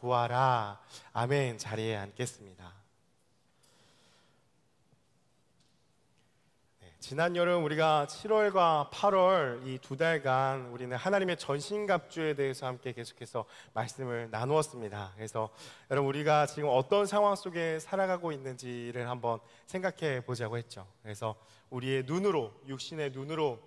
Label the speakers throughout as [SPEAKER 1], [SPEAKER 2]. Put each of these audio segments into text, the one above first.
[SPEAKER 1] 구하라. 아멘. 자리에 앉겠습니다. 지난 여름 우리가 7월과 8월 이 2달간 우리는 하나님의 전신갑주에 대해서 함께 계속해서 말씀을 나누었습니다. 그래서 여러분, 우리가 지금 어떤 상황 속에 살아가고 있는지를 한번 생각해 보자고 했죠. 그래서 우리의 눈으로, 육신의 눈으로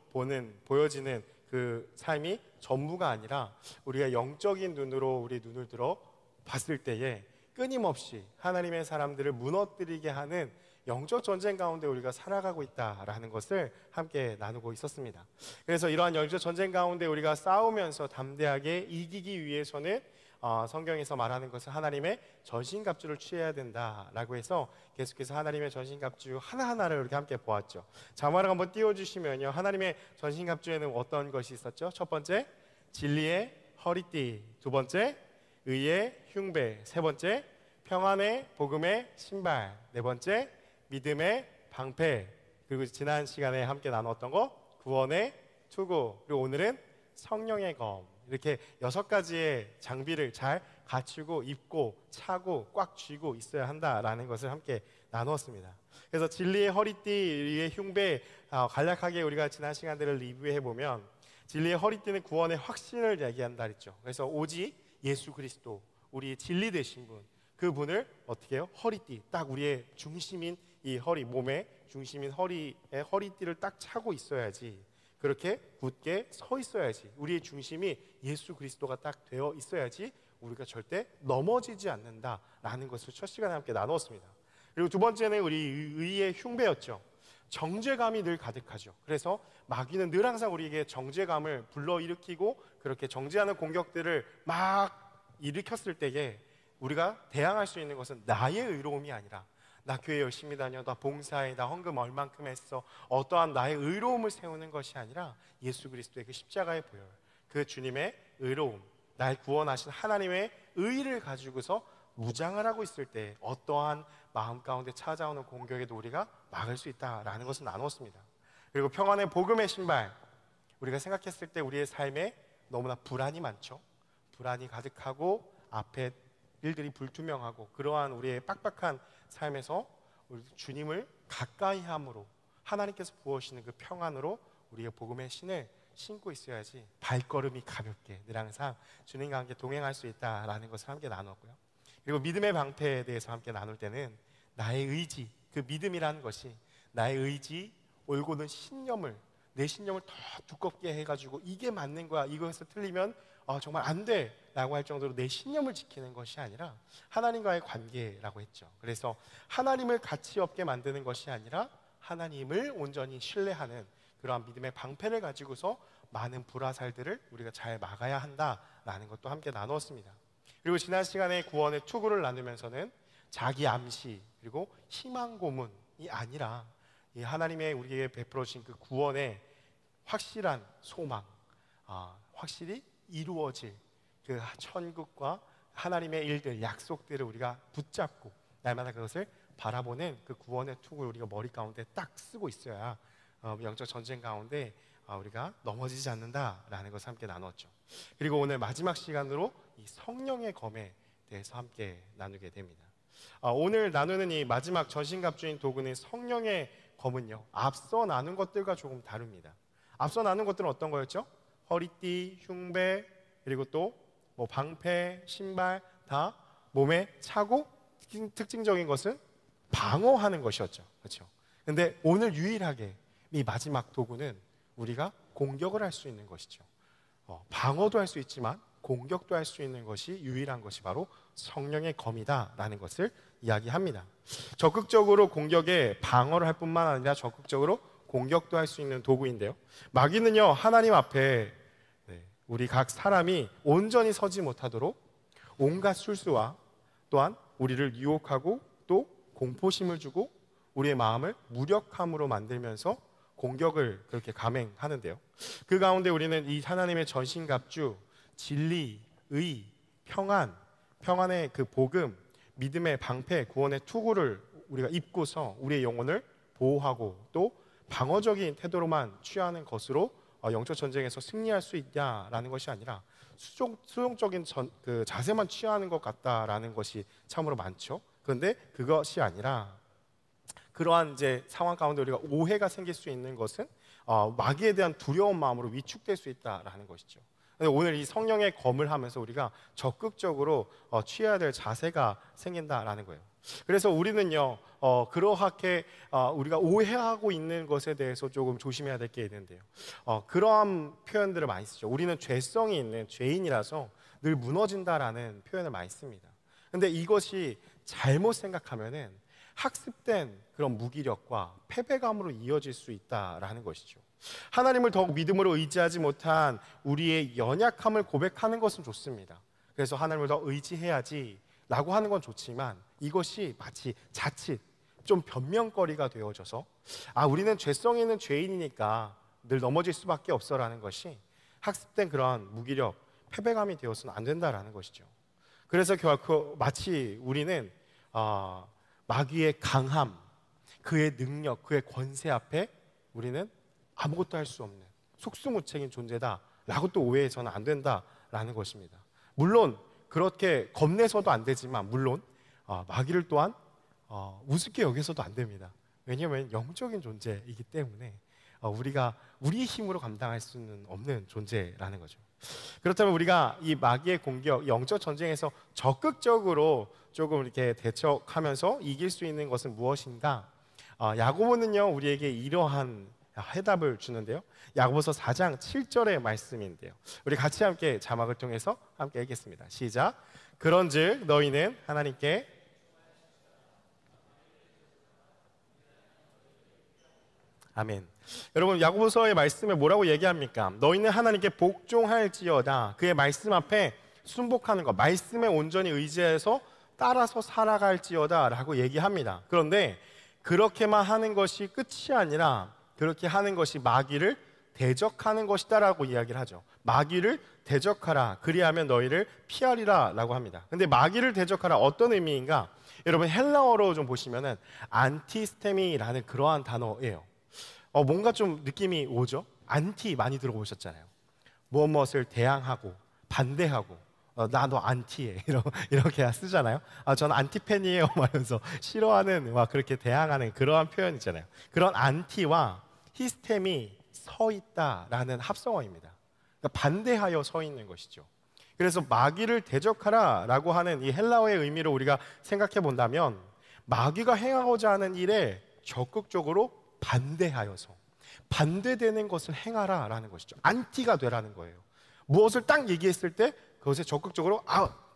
[SPEAKER 1] 보여지는 그 삶이 전부가 아니라 우리가 영적인 눈으로 우리 눈을 들어 봤을 때에 끊임없이 하나님의 사람들을 무너뜨리게 하는 영적 전쟁 가운데 우리가 살아가고 있다라는 것을 함께 나누고 있었습니다. 그래서 이러한 영적 전쟁 가운데 우리가 싸우면서 담대하게 이기기 위해서는 성경에서 말하는 것은 하나님의 전신갑주를 취해야 된다라고 해서 계속해서 하나님의 전신갑주 하나하나를 이렇게 함께 보았죠. 자막을 한번 띄워주시면요, 하나님의 전신갑주에는 어떤 것이 있었죠? 첫 번째, 진리의 허리띠. 두 번째, 의의 흉배. 세 번째, 평안의 복음의 신발. 네 번째, 믿음의 방패. 그리고 지난 시간에 함께 나눴던 거, 구원의 투구. 그리고 오늘은 성령의 검. 이렇게 6가지의 장비를 잘 갖추고 입고 차고 꽉 쥐고 있어야 한다라는 것을 함께 나누었습니다. 그래서 진리의 허리띠, 의의 흉배, 간략하게 우리가 지난 시간들을 리뷰해 보면, 진리의 허리띠는 구원의 확신을 얘기한다 그랬죠. 그래서 오직 예수 그리스도, 우리 진리 되신 분, 그분을 어떻게 해요? 허리띠, 딱 우리의 중심인 이 허리, 몸의 중심인 허리에 허리띠를 딱 차고 있어야지, 그렇게 굳게 서 있어야지, 우리의 중심이 예수 그리스도가 딱 되어 있어야지 우리가 절대 넘어지지 않는다라는 것을 첫 시간에 함께 나누었습니다. 그리고 두 번째는 우리 의의 흉배였죠. 정죄감이 늘 가득하죠. 그래서 마귀는 늘 항상 우리에게 정죄감을 불러일으키고 그렇게 정죄하는 공격들을 막 일으켰을 때에 우리가 대항할 수 있는 것은 나의 의로움이 아니라, 나 교회 열심히 다녀, 나 봉사해, 나 헌금 얼만큼 했어, 어떠한 나의 의로움을 세우는 것이 아니라 예수 그리스도의 그 십자가의 보혈, 그 주님의 의로움, 날 구원하신 하나님의 의를 가지고서 무장을 하고 있을 때 어떠한 마음 가운데 찾아오는 공격에도 우리가 막을 수 있다라는 것을 나누었습니다. 그리고 평안의 복음의 신발, 우리가 생각했을 때 우리의 삶에 너무나 불안이 많죠. 불안이 가득하고 앞에 일들이 불투명하고, 그러한 우리의 빡빡한 삶에서 우리 주님을 가까이 함으로 하나님께서 부어주시는 그 평안으로 우리의 복음의 신을 신고 있어야지 발걸음이 가볍게 늘 항상 주님과 함께 동행할 수 있다라는 것을 함께 나눴고요. 그리고 믿음의 방패에 대해서 함께 나눌 때는 나의 의지, 그 믿음이라는 것이 나의 의지, 올고는 신념을, 내 신념을 더 두껍게 해가지고 이게 맞는 거야, 이거에서 틀리면 정말 안 돼 라고 할 정도로 내 신념을 지키는 것이 아니라 하나님과의 관계라고 했죠. 그래서 하나님을 가치 없게 만드는 것이 아니라 하나님을 온전히 신뢰하는 그러한 믿음의 방패를 가지고서 많은 불화살들을 우리가 잘 막아야 한다라는 것도 함께 나누었습니다. 그리고 지난 시간에 구원의 투구를 나누면서는 자기 암시, 그리고 희망 고문이 아니라 이 하나님의 우리에게 베풀어 주신 그 구원의 확실한 소망, 확실히 이루어질 그 천국과 하나님의 일들, 약속들을 우리가 붙잡고 날마다 그것을 바라보는 그 구원의 투구를 우리가 머리 가운데 딱 쓰고 있어야 영적 전쟁 가운데 우리가 넘어지지 않는다라는 것을 함께 나눴죠. 그리고 오늘 마지막 시간으로 이 성령의 검에 대해서 함께 나누게 됩니다. 오늘 나누는 이 마지막 전신갑주인 도구는 성령의 검은요, 앞서 나눈 것들과 조금 다릅니다. 앞서 나눈 것들은 어떤 거였죠? 허리띠, 흉배, 그리고 또 방패, 신발 다 몸에 차고, 특징적인 것은 방어하는 것이었죠. 그렇죠? 근데 오늘 유일하게 이 마지막 도구는 우리가 공격을 할 수 있는 것이죠. 방어도 할 수 있지만 공격도 할 수 있는 것이 유일한 것이 바로 성령의 검이다라는 것을 이야기합니다. 적극적으로 공격에 방어를 할 뿐만 아니라 적극적으로 공격도 할 수 있는 도구인데요, 마귀는요, 하나님 앞에 우리 각 사람이 온전히 서지 못하도록 온갖 술수와 또한 우리를 유혹하고 또 공포심을 주고 우리의 마음을 무력함으로 만들면서 공격을 그렇게 감행하는데요, 그 가운데 우리는 이 하나님의 전신갑주, 진리, 의, 평안의 그 복음, 믿음의 방패, 구원의 투구를 우리가 입고서 우리의 영혼을 보호하고 또 방어적인 태도로만 취하는 것으로 영적 전쟁에서 승리할 수 있냐라는 것이 아니라 수용적인 그 자세만 취하는 것 같다라는 것이 참으로 많죠. 그런데 그것이 아니라 그러한 이제 상황 가운데 우리가 오해가 생길 수 있는 것은 마귀에 대한 두려운 마음으로 위축될 수 있다라는 것이죠. 오늘 이 성령의 검을 하면서 우리가 적극적으로 취해야 될 자세가 생긴다라는 거예요. 그래서 우리는요 그러하게 우리가 오해하고 있는 것에 대해서 조금 조심해야 될 게 있는데요. 그러한 표현들을 많이 쓰죠. 우리는 죄성이 있는 죄인이라서 늘 무너진다라는 표현을 많이 씁니다. 근데 이것이 잘못 생각하면은 학습된 그런 무기력과 패배감으로 이어질 수 있다라는 것이죠. 하나님을 더욱 믿음으로 의지하지 못한 우리의 연약함을 고백하는 것은 좋습니다. 그래서 하나님을 더 의지해야지 라고 하는 건 좋지만 이것이 마치 자칫 좀 변명거리가 되어져서 우리는 죄성이 있는 죄인이니까 늘 넘어질 수밖에 없어라는 것이 학습된 그런 무기력, 패배감이 되어서는 안 된다라는 것이죠. 그래서 결코 마치 우리는 마귀의 강함, 그의 능력, 그의 권세 앞에 우리는 아무것도 할 수 없는 속수무책인 존재다라고 또 오해해서는 안 된다라는 것입니다. 물론 그렇게 겁내서도 안 되지만 물론 마귀를 또한 우습게 여겨서도 안 됩니다. 왜냐하면 영적인 존재이기 때문에 우리가 우리의 힘으로 감당할 수는 없는 존재라는 거죠. 그렇다면 우리가 이 마귀의 공격, 영적 전쟁에서 적극적으로 조금 이렇게 대처하면서 이길 수 있는 것은 무엇인가? 야고보는요 우리에게 이러한 해답을 주는데요. 야고보서 4장 7절의 말씀인데요. 우리 같이 함께 자막을 통해서 함께 읽겠습니다. 시작. 그런즉 너희는 하나님께 아멘. 여러분 야고보서의 말씀에 뭐라고 얘기합니까? 너희는 하나님께 복종할지어다. 그의 말씀 앞에 순복하는 것, 말씀에 온전히 의지해서 따라서 살아갈지어다 라고 얘기합니다. 그런데 그렇게만 하는 것이 끝이 아니라 그렇게 하는 것이 마귀를 대적하는 것이다 라고 이야기를 하죠. 마귀를 대적하라, 그리하면 너희를 피하리라 라고 합니다. 근데 마귀를 대적하라 어떤 의미인가? 여러분 헬라어로 좀 보시면은 안티스테미라는 그러한 단어예요. 뭔가 좀 느낌이 오죠? 안티 많이 들어보셨잖아요. 무엇을 대항하고 반대하고 나 너 안티해 이렇게 쓰잖아요. 저는 안티팬이에요 말면서 싫어하는 막 그렇게 대항하는 그러한 표현이잖아요. 그런 안티와 히스템이 서 있다라는 합성어입니다. 그러니까 반대하여 서 있는 것이죠. 그래서 마귀를 대적하라라고 하는 이 헬라어의 의미로 우리가 생각해 본다면 마귀가 행하고자 하는 일에 적극적으로 반대하여서 반대되는 것을 행하라라는 것이죠. 안티가 되라는 거예요. 무엇을 딱 얘기했을 때 그것에 적극적으로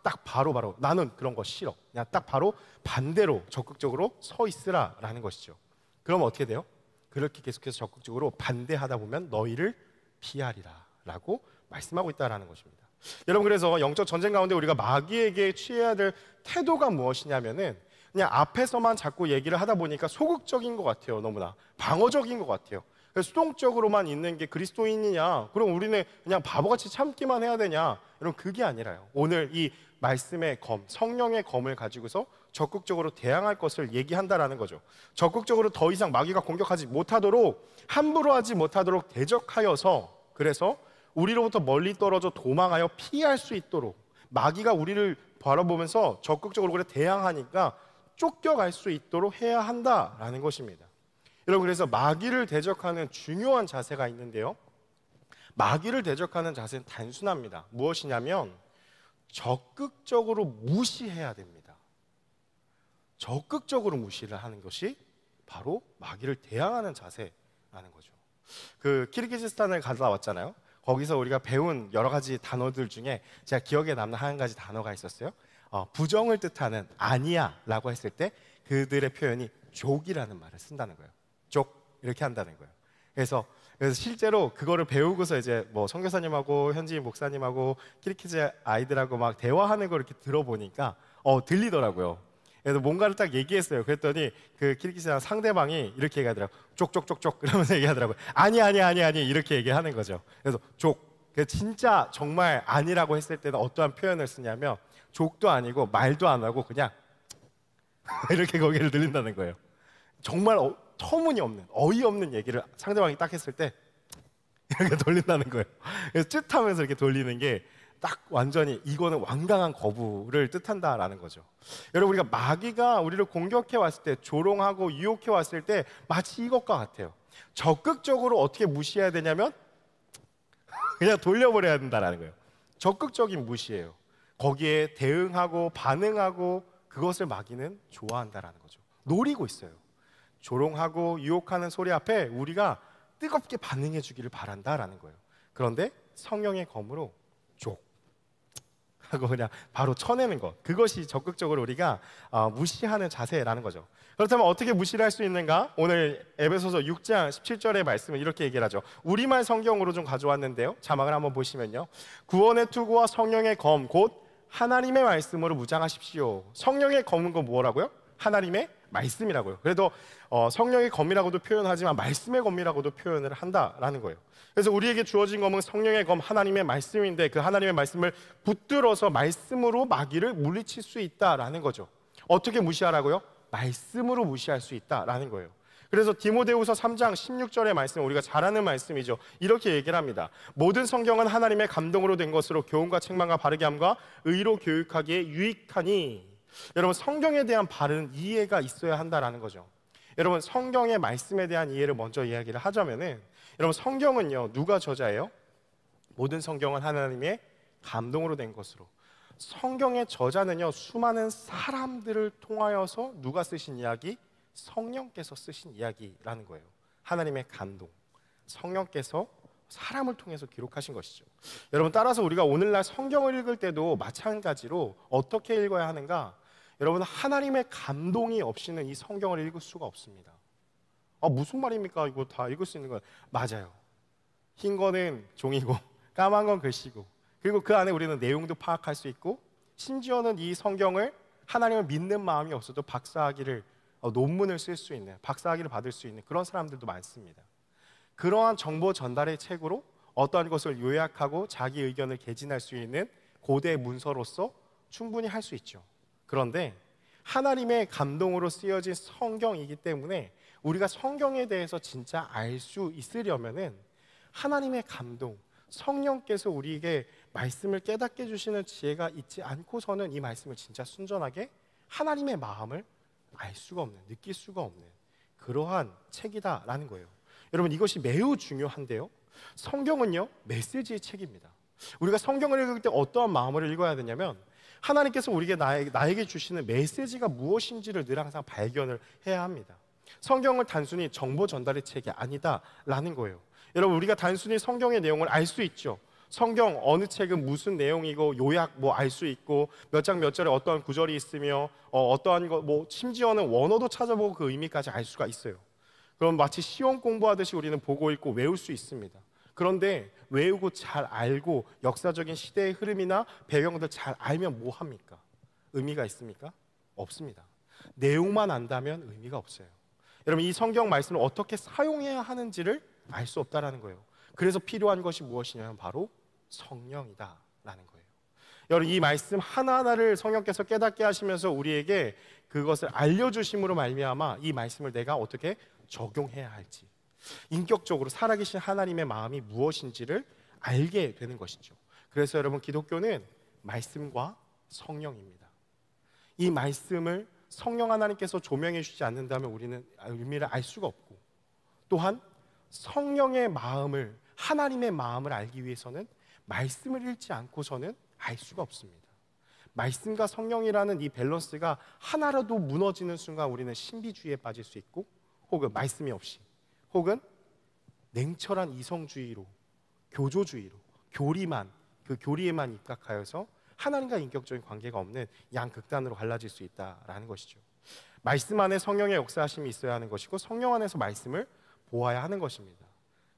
[SPEAKER 1] 딱 바로 나는 그런 거 싫어. 그냥 딱 바로 반대로 적극적으로 서 있으라라는 것이죠. 그럼 어떻게 돼요? 그렇게 계속해서 적극적으로 반대하다 보면 너희를 피하리라라고 말씀하고 있다라는 것입니다. 여러분 그래서 영적 전쟁 가운데 우리가 마귀에게 취해야 될 태도가 무엇이냐면은 그냥 앞에서만 자꾸 얘기를 하다 보니까 소극적인 것 같아요. 너무나 방어적인 것 같아요. 수동적으로만 있는 게 그리스도인이냐? 그럼 우리는 그냥 바보같이 참기만 해야 되냐? 여러분 그게 아니라요. 오늘 이 말씀의 검, 성령의 검을 가지고서 적극적으로 대항할 것을 얘기한다라는 거죠. 적극적으로 더 이상 마귀가 공격하지 못하도록 함부로 하지 못하도록 대적하여서 그래서 우리로부터 멀리 떨어져 도망하여 피할 수 있도록 마귀가 우리를 바라보면서 적극적으로 그래 대항하니까 쫓겨갈 수 있도록 해야 한다라는 것입니다. 여러분 그래서 마귀를 대적하는 중요한 자세가 있는데요. 마귀를 대적하는 자세는 단순합니다. 무엇이냐면 적극적으로 무시해야 됩니다. 적극적으로 무시를 하는 것이 바로 마귀를 대항하는 자세라는 거죠. 그 키르기즈스탄을 갔다 왔잖아요. 거기서 우리가 배운 여러 가지 단어들 중에 제가 기억에 남는 한 가지 단어가 있었어요. 부정을 뜻하는 아니야 라고 했을 때 그들의 표현이 족이라는 말을 쓴다는 거예요. 족 이렇게 한다는 거예요. 그래서 실제로 그거를 배우고서 이제 뭐 선교사님하고 현지인 목사님하고 키르기즈 아이들하고 막 대화하는 걸 이렇게 들어보니까 들리더라고요. 그래서 뭔가를 딱 얘기했어요. 그랬더니 그 키르기즈 상대방이 이렇게 얘기하더라고요. 족족족족 그러면서 얘기하더라고요. 아니 이렇게 얘기하는 거죠. 그래서 족. 진짜 정말 아니라고 했을 때는 어떠한 표현을 쓰냐면 족도 아니고 말도 안 하고 그냥 이렇게 거기를 들린다는 거예요. 정말 터무니없는 어이없는 얘기를 상대방이 딱 했을 때 이렇게 돌린다는 거예요. 그래서 쯧하면서 이렇게 돌리는 게 딱 완전히 이거는 완강한 거부를 뜻한다라는 거죠. 여러분, 우리가 마귀가 우리를 공격해 왔을 때, 조롱하고 유혹해 왔을 때 마치 이것과 같아요. 적극적으로 어떻게 무시해야 되냐면 그냥 돌려버려야 된다라는 거예요. 적극적인 무시예요. 거기에 대응하고 반응하고, 그것을 마귀는 좋아한다라는 거죠. 노리고 있어요. 조롱하고 유혹하는 소리 앞에 우리가 뜨겁게 반응해 주기를 바란다라는 거예요. 그런데 성령의 검으로 쪽 하고 그냥 바로 쳐내는 것, 그것이 적극적으로 우리가 무시하는 자세라는 거죠. 그렇다면 어떻게 무시를 할 수 있는가? 오늘 에베소서 6장 17절의 말씀은 이렇게 얘기를 하죠. 우리말 성경으로 좀 가져왔는데요, 자막을 한번 보시면요, 구원의 투구와 성령의 검 곧 하나님의 말씀으로 무장하십시오. 성령의 검은 건 뭐라고요? 하나님의 말씀이라고요. 그래도 성령의 검이라고도 표현하지만 말씀의 검이라고도 표현을 한다라는 거예요. 그래서 우리에게 주어진 검은 성령의 검, 하나님의 말씀인데, 그 하나님의 말씀을 붙들어서 말씀으로 마귀를 물리칠 수 있다라는 거죠. 어떻게 무시하라고요? 말씀으로 무시할 수 있다라는 거예요. 그래서 디모데후서 3장 16절의 말씀, 우리가 잘 아는 말씀이죠. 이렇게 얘기를 합니다. 모든 성경은 하나님의 감동으로 된 것으로 교훈과 책망과 바르게 함과 의로 교육하기에 유익하니. 여러분, 성경에 대한 바른 이해가 있어야 한다라는 거죠. 여러분, 성경의 말씀에 대한 이해를 먼저 이야기를 하자면은, 여러분, 성경은요, 누가 저자예요? 모든 성경은 하나님의 감동으로 된 것으로. 성경의 저자는요, 수많은 사람들을 통하여서 누가 쓰신 이야기? 성령께서 쓰신 이야기라는 거예요. 하나님의 감동, 성령께서 사람을 통해서 기록하신 것이죠. 여러분, 따라서 우리가 오늘날 성경을 읽을 때도 마찬가지로 어떻게 읽어야 하는가? 여러분, 하나님의 감동이 없이는 이 성경을 읽을 수가 없습니다. 무슨 말입니까? 이거 다 읽을 수 있는 건 맞아요. 흰 거는 종이고 까만 건 글씨고, 그리고 그 안에 우리는 내용도 파악할 수 있고, 심지어는 이 성경을 하나님을 믿는 마음이 없어도 박사학위를 논문을 쓸 수 있는, 박사학위를 받을 수 있는 그런 사람들도 많습니다. 그러한 정보 전달의 책으로 어떠한 것을 요약하고 자기 의견을 개진할 수 있는 고대 문서로서 충분히 할 수 있죠. 그런데 하나님의 감동으로 쓰여진 성경이기 때문에 우리가 성경에 대해서 진짜 알 수 있으려면은 하나님의 감동, 성령께서 우리에게 말씀을 깨닫게 해주시는 지혜가 있지 않고서는 이 말씀을 진짜 순전하게 하나님의 마음을 알 수가 없는, 느낄 수가 없는 그러한 책이다라는 거예요. 여러분, 이것이 매우 중요한데요, 성경은요, 메시지의 책입니다. 우리가 성경을 읽을 때 어떠한 마음으로 읽어야 되냐면, 하나님께서 우리에게 나에게 주시는 메시지가 무엇인지를 늘 항상 발견을 해야 합니다. 성경은 단순히 정보 전달의 책이 아니다라는 거예요. 여러분, 우리가 단순히 성경의 내용을 알 수 있죠. 성경 어느 책은 무슨 내용이고 요약 뭐 알 수 있고, 몇 장 몇 절에 어떠한 구절이 있으며 어떠한 거, 뭐 심지어는 원어도 찾아보고 그 의미까지 알 수가 있어요. 그럼 마치 시험 공부하듯이 우리는 보고 읽고 외울 수 있습니다. 그런데 외우고 잘 알고 역사적인 시대의 흐름이나 배경들 잘 알면 뭐 합니까? 의미가 있습니까? 없습니다. 내용만 안다면 의미가 없어요. 여러분, 이 성경 말씀을 어떻게 사용해야 하는지를 알 수 없다라는 거예요. 그래서 필요한 것이 무엇이냐면 바로 성령이다라는 거예요. 여러분, 이 말씀 하나하나를 성령께서 깨닫게 하시면서 우리에게 그것을 알려주심으로 말미암아 이 말씀을 내가 어떻게 적용해야 할지, 인격적으로 살아계신 하나님의 마음이 무엇인지를 알게 되는 것이죠. 그래서 여러분, 기독교는 말씀과 성령입니다. 이 말씀을 성령 하나님께서 조명해 주지 않는다면 우리는 의미를 알 수가 없고, 또한 성령의 마음을, 하나님의 마음을 알기 위해서는 말씀을 읽지 않고서는 알 수가 없습니다. 말씀과 성령이라는 이 밸런스가 하나라도 무너지는 순간 우리는 신비주의에 빠질 수 있고, 혹은 말씀이 없이, 혹은 냉철한 이성주의로, 교조주의로, 교리만, 그 교리에만 입각하여서 하나님과 인격적인 관계가 없는 양극단으로 갈라질 수 있다라는 것이죠. 말씀 안에 성령의 역사하심이 있어야 하는 것이고, 성령 안에서 말씀을 보아야 하는 것입니다.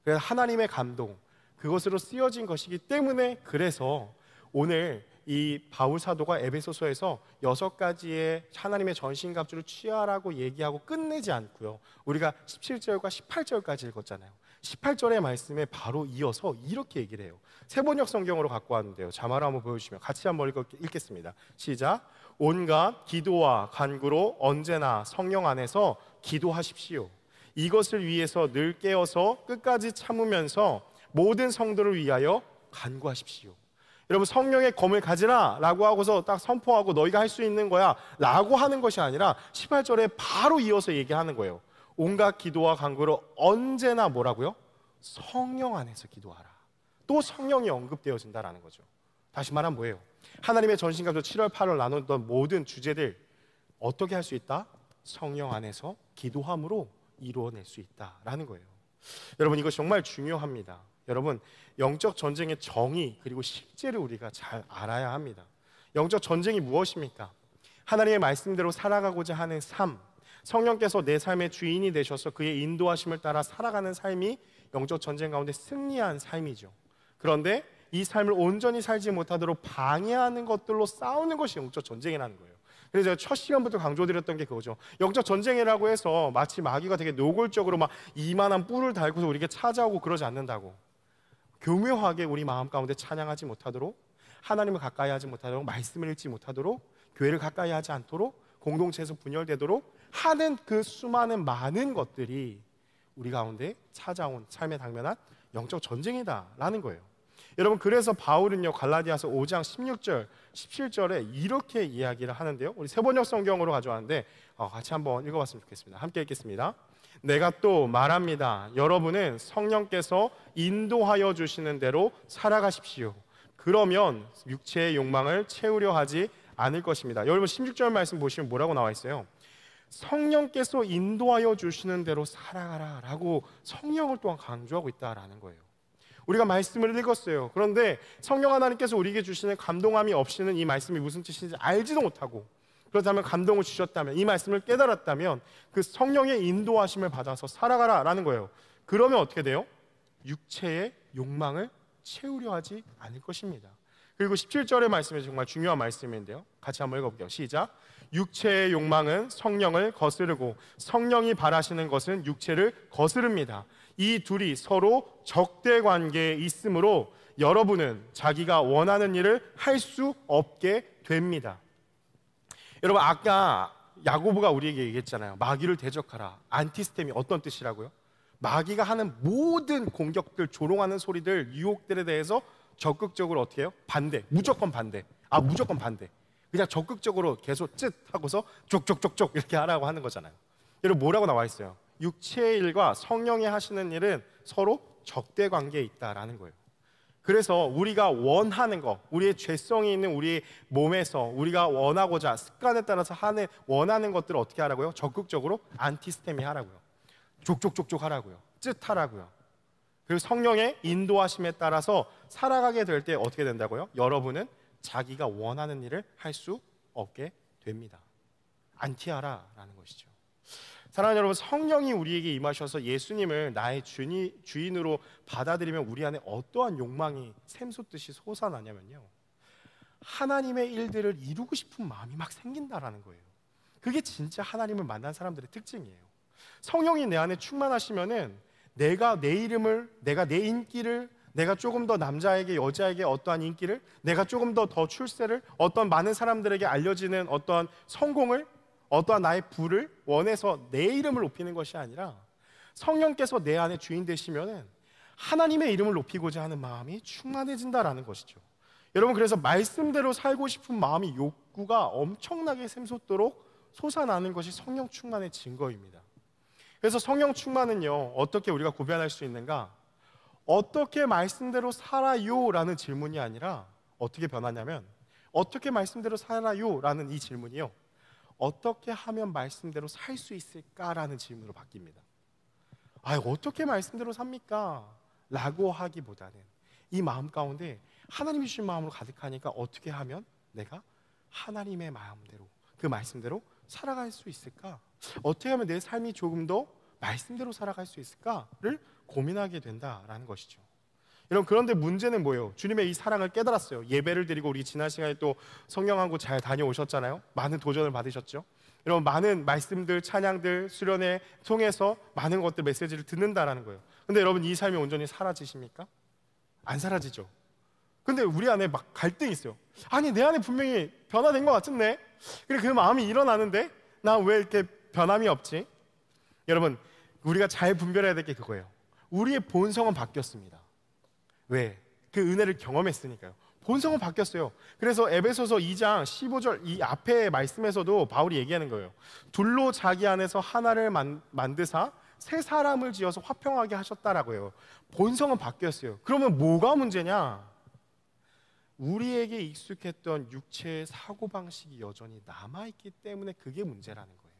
[SPEAKER 1] 그래서 하나님의 감동, 그것으로 쓰여진 것이기 때문에, 그래서 오늘 이 바울 사도가 에베소서에서 6가지의 하나님의 전신갑주를 취하라고 얘기하고 끝내지 않고요, 우리가 17절과 18절까지 읽었잖아요. 18절의 말씀에 바로 이어서 이렇게 얘기를 해요. 세번역 성경으로 갖고 왔는데요, 자막을 한번 보여주시면 같이 한번 읽겠습니다. 시작. 온갖 기도와 간구로 언제나 성령 안에서 기도하십시오. 이것을 위해서 늘 깨어서 끝까지 참으면서 모든 성도를 위하여 간구하십시오. 여러분, 성령의 검을 가지라 라고 하고서 딱 선포하고 너희가 할 수 있는 거야 라고 하는 것이 아니라 18절에 바로 이어서 얘기하는 거예요. 온갖 기도와 간구를 언제나 뭐라고요? 성령 안에서 기도하라. 또 성령이 언급되어진다라는 거죠. 다시 말하면 뭐예요? 하나님의 전신갑주 7월 8월 나눴던 모든 주제들 어떻게 할 수 있다? 성령 안에서 기도함으로 이루어낼 수 있다라는 거예요. 여러분, 이거 정말 중요합니다. 여러분, 영적 전쟁의 정의 그리고 실제를 우리가 잘 알아야 합니다. 영적 전쟁이 무엇입니까? 하나님의 말씀대로 살아가고자 하는 삶, 성령께서 내 삶의 주인이 되셔서 그의 인도하심을 따라 살아가는 삶이 영적 전쟁 가운데 승리한 삶이죠. 그런데 이 삶을 온전히 살지 못하도록 방해하는 것들로 싸우는 것이 영적 전쟁이라는 거예요. 그래서 제가 첫 시간부터 강조드렸던 게 그거죠. 영적 전쟁이라고 해서 마치 마귀가 되게 노골적으로 막 이만한 뿔을 달고서 우리에게 찾아오고 그러지 않는다고. 교묘하게 우리 마음 가운데 찬양하지 못하도록, 하나님을 가까이 하지 못하도록, 말씀을 읽지 못하도록, 교회를 가까이 하지 않도록, 공동체에서 분열되도록 하는 그 수많은 많은 것들이 우리 가운데 찾아온 삶에 당면한 영적 전쟁이다라는 거예요. 여러분, 그래서 바울은요 갈라디아서 5장 16절 17절에 이렇게 이야기를 하는데요, 우리 세번역 성경으로 가져왔는데 같이 한번 읽어봤으면 좋겠습니다. 함께 읽겠습니다. 내가 또 말합니다. 여러분은 성령께서 인도하여 주시는 대로 살아가십시오. 그러면 육체의 욕망을 채우려 하지 않을 것입니다. 여러분, 16절 말씀 보시면 뭐라고 나와 있어요? 성령께서 인도하여 주시는 대로 살아가라 라고 성령을 또한 강조하고 있다라는 거예요. 우리가 말씀을 읽었어요. 그런데 성령 하나님께서 우리에게 주시는 감동함이 없이는 이 말씀이 무슨 뜻인지 알지도 못하고, 그렇다면 감동을 주셨다면, 이 말씀을 깨달았다면 그 성령의 인도하심을 받아서 살아가라 라는 거예요. 그러면 어떻게 돼요? 육체의 욕망을 채우려 하지 않을 것입니다. 그리고 17절의 말씀이 정말 중요한 말씀인데요, 같이 한번 읽어볼게요. 시작. 육체의 욕망은 성령을 거스르고 성령이 바라시는 것은 육체를 거스릅니다. 이 둘이 서로 적대 관계에 있으므로 여러분은 자기가 원하는 일을 할 수 없게 됩니다. 여러분, 아까 야고보가 우리에게 얘기했잖아요. 마귀를 대적하라. 안티스템이 어떤 뜻이라고요? 마귀가 하는 모든 공격들, 조롱하는 소리들, 유혹들에 대해서 적극적으로 어떻게 해요? 반대, 무조건 반대. 무조건 반대. 그냥 적극적으로 계속 쯧 하고서 쪽쪽쪽쪽 이렇게 하라고 하는 거잖아요. 여러분, 뭐라고 나와 있어요? 육체의 일과 성령이 하시는 일은 서로 적대 관계에 있다라는 거예요. 그래서 우리가 원하는 것, 우리의 죄성이 있는 우리 몸에서 우리가 원하고자 습관에 따라서 원하는 것들을 어떻게 하라고요? 적극적으로 안티스테미 하라고요. 족족족족 하라고요. 쯧 하라고요. 그리고 성령의 인도하심에 따라서 살아가게 될 때 어떻게 된다고요? 여러분은 자기가 원하는 일을 할 수 없게 됩니다. 안티하라라는 것이죠. 사랑하는 여러분, 성령이 우리에게 임하셔서 예수님을 나의 주인으로 받아들이면 우리 안에 어떠한 욕망이 샘솟듯이 솟아나냐면요, 하나님의 일들을 이루고 싶은 마음이 막 생긴다라는 거예요. 그게 진짜 하나님을 만난 사람들의 특징이에요. 성령이 내 안에 충만하시면은 내가 내 이름을, 내가 내 인기를, 내가 조금 더 남자에게 여자에게 어떠한 인기를, 내가 조금 더 출세를, 어떤 많은 사람들에게 알려지는 어떠한 성공을, 어떠한 나의 부를 원해서 내 이름을 높이는 것이 아니라 성령께서 내 안에 주인 되시면은 하나님의 이름을 높이고자 하는 마음이 충만해진다라는 것이죠. 여러분, 그래서 말씀대로 살고 싶은 마음이, 욕구가 엄청나게 샘솟도록 솟아나는 것이 성령 충만의 증거입니다. 그래서 성령 충만은요, 어떻게 우리가 구별할 수 있는가? 어떻게 말씀대로 살아요? 라는 질문이 아니라 어떻게 변하냐면, 어떻게 말씀대로 살아요? 라는 이 질문이요, 어떻게 하면 말씀대로 살 수 있을까라는 질문으로 바뀝니다. 어떻게 말씀대로 삽니까? 라고 하기보다는 이 마음 가운데 하나님이 주신 마음으로 가득하니까 어떻게 하면 내가 하나님의 마음대로, 그 말씀대로 살아갈 수 있을까? 어떻게 하면 내 삶이 조금 더 말씀대로 살아갈 수 있을까를 고민하게 된다라는 것이죠. 여러분, 그런데 문제는 뭐예요? 주님의 이 사랑을 깨달았어요. 예배를 드리고 우리 지난 시간에 또 성령하고 잘 다녀오셨잖아요. 많은 도전을 받으셨죠. 여러분, 많은 말씀들, 찬양들, 수련회 통해서 많은 것들, 메시지를 듣는다라는 거예요. 근데 여러분, 이 삶이 온전히 사라지십니까? 안 사라지죠. 근데 우리 안에 막 갈등이 있어요. 내 안에 분명히 변화된 것 같은데, 그래, 그 마음이 일어나는데 나 왜 이렇게 변함이 없지? 여러분, 우리가 잘 분별해야 될 게 그거예요. 우리의 본성은 바뀌었습니다. 왜? 그 은혜를 경험했으니까요. 본성은 바뀌었어요. 그래서 에베소서 2장 15절 이 앞에 말씀에서도 바울이 얘기하는 거예요. 둘로 자기 안에서 하나를 만드사 새 사람을 지어서 화평하게 하셨다라고요. 본성은 바뀌었어요. 그러면 뭐가 문제냐? 우리에게 익숙했던 육체의 사고방식이 여전히 남아있기 때문에 그게 문제라는 거예요.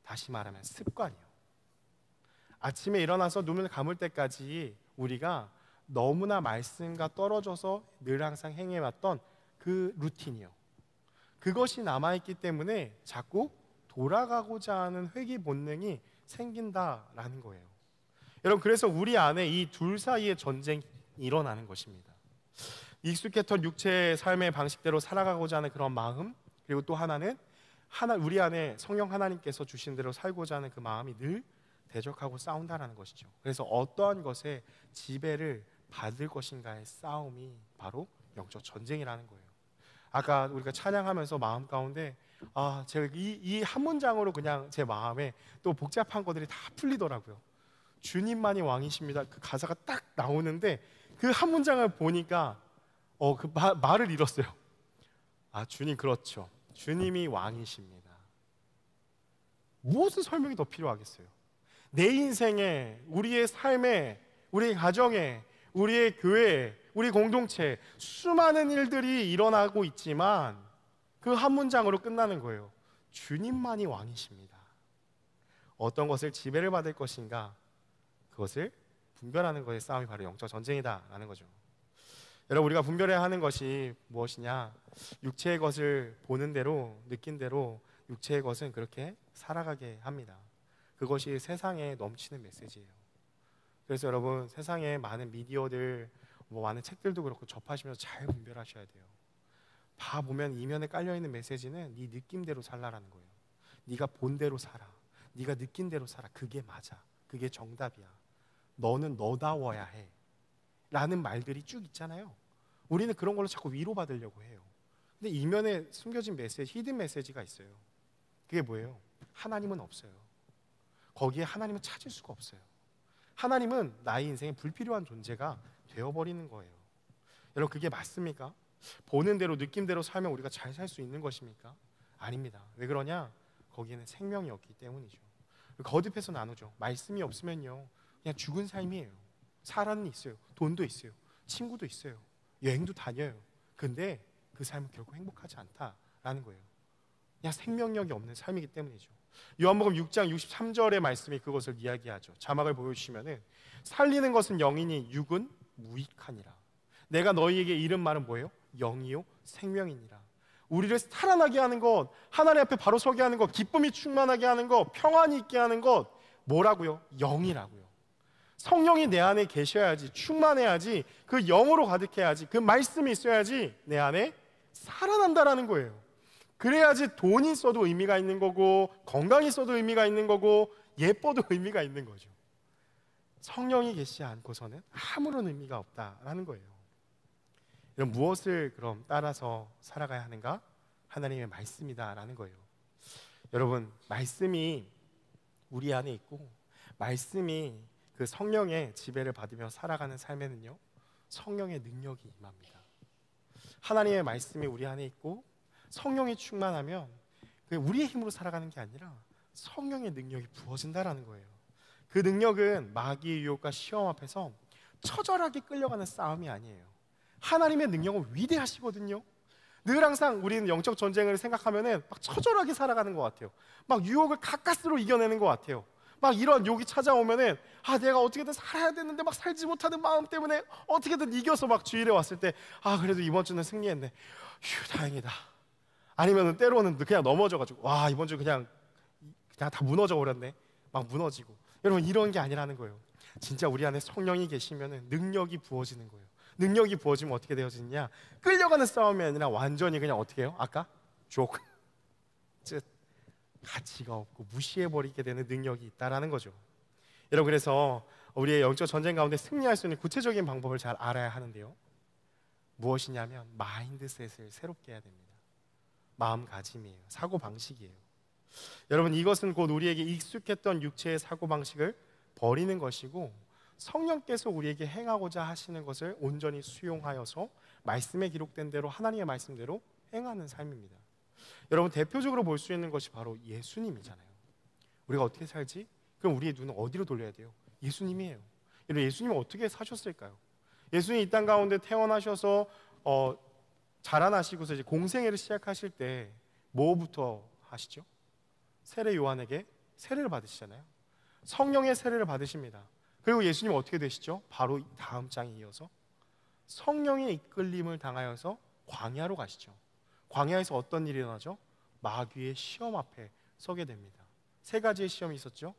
[SPEAKER 1] 다시 말하면 습관이요. 아침에 일어나서 눈을 감을 때까지 우리가 너무나 말씀과 떨어져서 늘 항상 행해왔던 그 루틴이요. 그것이 남아있기 때문에 자꾸 돌아가고자 하는 회귀 본능이 생긴다라는 거예요. 여러분, 그래서 우리 안에 이 둘 사이의 전쟁이 일어나는 것입니다. 익숙했던 육체의 삶의 방식대로 살아가고자 하는 그런 마음, 그리고 또 하나는 우리 안에 성령 하나님께서 주신 대로 살고자 하는 그 마음이 늘 대적하고 싸운다라는 것이죠. 그래서 어떠한 것에 지배를 받을 것인가의 싸움이 바로 영적 전쟁이라는 거예요. 아까 우리가 찬양하면서 마음 가운데 제가 이 한 문장으로 그냥 제 마음에 또 복잡한 것들이 다 풀리더라고요. 주님만이 왕이십니다. 그 가사가 딱 나오는데 그 한 문장을 보니까 그 말을 잃었어요. 주님, 그렇죠. 주님이 왕이십니다. 무슨 설명이 더 필요하겠어요? 내 인생에, 우리의 삶에, 우리의 가정에, 우리의 교회에, 우리 공동체에 수많은 일들이 일어나고 있지만 그 한 문장으로 끝나는 거예요. 주님만이 왕이십니다. 어떤 것을 지배를 받을 것인가, 그것을 분별하는 것의 싸움이 바로 영적 전쟁이다라는 거죠. 여러분, 우리가 분별해야 하는 것이 무엇이냐? 육체의 것을 보는 대로, 느낀 대로 육체의 것은 그렇게 살아가게 합니다. 그것이 세상에 넘치는 메시지예요. 그래서 여러분, 세상에 많은 미디어들, 많은 책들도 그렇고 접하시면서 잘 분별하셔야 돼요. 봐 보면 이면에 깔려있는 메시지는 네 느낌대로 살라라는 거예요. 네가 본 대로 살아, 네가 느낀 대로 살아. 그게 맞아, 그게 정답이야. 너는 너다워야 해 라는 말들이 쭉 있잖아요. 우리는 그런 걸로 자꾸 위로받으려고 해요. 근데 이면에 숨겨진 메시지, 히든 메시지가 있어요. 그게 뭐예요? 하나님은 없어요. 거기에 하나님은 찾을 수가 없어요. 하나님은 나의 인생에 불필요한 존재가 되어버리는 거예요. 여러분, 그게 맞습니까? 보는 대로 느낌대로 살면 우리가 잘 살 수 있는 것입니까? 아닙니다. 왜 그러냐? 거기에는 생명이 없기 때문이죠. 거듭해서 나누죠. 말씀이 없으면요, 그냥 죽은 삶이에요. 사람은 있어요, 돈도 있어요, 친구도 있어요, 여행도 다녀요. 근데 그 삶은 결코 행복하지 않다라는 거예요. 그냥 생명력이 없는 삶이기 때문이죠. 요한복음 6장 63절의 말씀이 그것을 이야기하죠. 자막을 보여주시면은, 살리는 것은 영이니 육은 무익하니라. 내가 너희에게 이른 말은 뭐예요? 영이요 생명이니라. 우리를 살아나게 하는 것, 하나님 앞에 바로 서게 하는 것, 기쁨이 충만하게 하는 것, 평안이 있게 하는 것, 뭐라고요? 영이라고요. 성령이 내 안에 계셔야지, 충만해야지, 그 영으로 가득해야지, 그 말씀이 있어야지 내 안에 살아난다라는 거예요. 그래야지 돈이 있어도 의미가 있는 거고, 건강이 있어도 의미가 있는 거고, 예뻐도 의미가 있는 거죠. 성령이 계시지 않고서는 아무런 의미가 없다라는 거예요. 이런 무엇을 그럼 따라서 살아가야 하는가? 하나님의 말씀이다라는 거예요. 여러분, 말씀이 우리 안에 있고, 말씀이 그 성령의 지배를 받으며 살아가는 삶에는요, 성령의 능력이 임합니다. 하나님의 말씀이 우리 안에 있고 성령이 충만하면 우리의 힘으로 살아가는 게 아니라 성령의 능력이 부어진다라는 거예요. 그 능력은 마귀의 유혹과 시험 앞에서 처절하게 끌려가는 싸움이 아니에요. 하나님의 능력은 위대하시거든요. 늘 항상 우리는 영적 전쟁을 생각하면은 막 처절하게 살아가는 것 같아요. 막 유혹을 가까스로 이겨내는 것 같아요. 막 이런 욕이 찾아오면은 내가 어떻게든 살아야 되는데 막 살지 못하는 마음 때문에 어떻게든 이겨서 막 주일에 왔을 때 그래도 이번 주는 승리했네, 휴 다행이다. 아니면은 때로는 그냥 넘어져가지고 이번 주 그냥 다 무너져 버렸네, 막 무너지고. 여러분, 이런 게 아니라는 거예요. 진짜 우리 안에 성령이 계시면은 능력이 부어지는 거예요. 능력이 부어지면 어떻게 되어지느냐? 끌려가는 싸움이 아니라 완전히 그냥 어떻게 해요? 아까 족 가치가 없고 무시해버리게 되는 능력이 있다라는 거죠. 여러분, 그래서 우리의 영적 전쟁 가운데 승리할 수 있는 구체적인 방법을 잘 알아야 하는데요, 무엇이냐면 마인드셋을 새롭게 해야 됩니다. 마음가짐이에요. 사고방식이에요. 여러분, 이것은 곧 우리에게 익숙했던 육체의 사고방식을 버리는 것이고, 성령께서 우리에게 행하고자 하시는 것을 온전히 수용하여서 말씀에 기록된 대로 하나님의 말씀대로 행하는 삶입니다. 여러분, 대표적으로 볼 수 있는 것이 바로 예수님이잖아요. 우리가 어떻게 살지? 그럼 우리의 눈은 어디로 돌려야 돼요? 예수님이에요. 여러분, 예수님은 어떻게 사셨을까요? 예수님이 이 땅 가운데 태어나셔서 자라나시고서 이제 공생애를 시작하실 때 뭐부터 하시죠? 세례 요한에게 세례를 받으시잖아요. 성령의 세례를 받으십니다. 그리고 예수님은 어떻게 되시죠? 바로 다음 장에 이어서 성령의 이끌림을 당하여서 광야로 가시죠. 광야에서 어떤 일이 일어나죠? 마귀의 시험 앞에 서게 됩니다. 세 가지의 시험이 있었죠.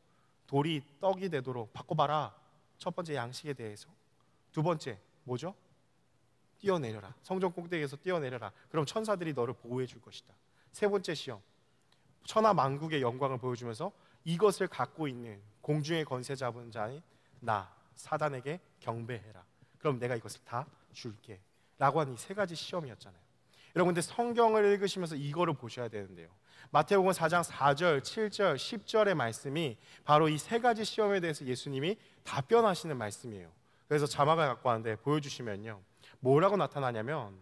[SPEAKER 1] 돌이 떡이 되도록 바꿔봐라. 첫 번째, 양식에 대해서. 두 번째 뭐죠? 뛰어내려라. 성전 꼭대기에서 뛰어내려라. 그럼 천사들이 너를 보호해 줄 것이다. 세 번째 시험, 천하 만국의 영광을 보여주면서 이것을 갖고 있는 공중의 권세 잡은 자인 나 사단에게 경배해라. 그럼 내가 이것을 다 줄게 라고 하는 이 세 가지 시험이었잖아요. 여러분, 근데 성경을 읽으시면서 이거를 보셔야 되는데요. 마태복음 4장 4절, 7절, 10절의 말씀이 바로 이 세 가지 시험에 대해서 예수님이 답변하시는 말씀이에요. 그래서 자막을 갖고 왔는데 보여주시면요, 뭐라고 나타나냐면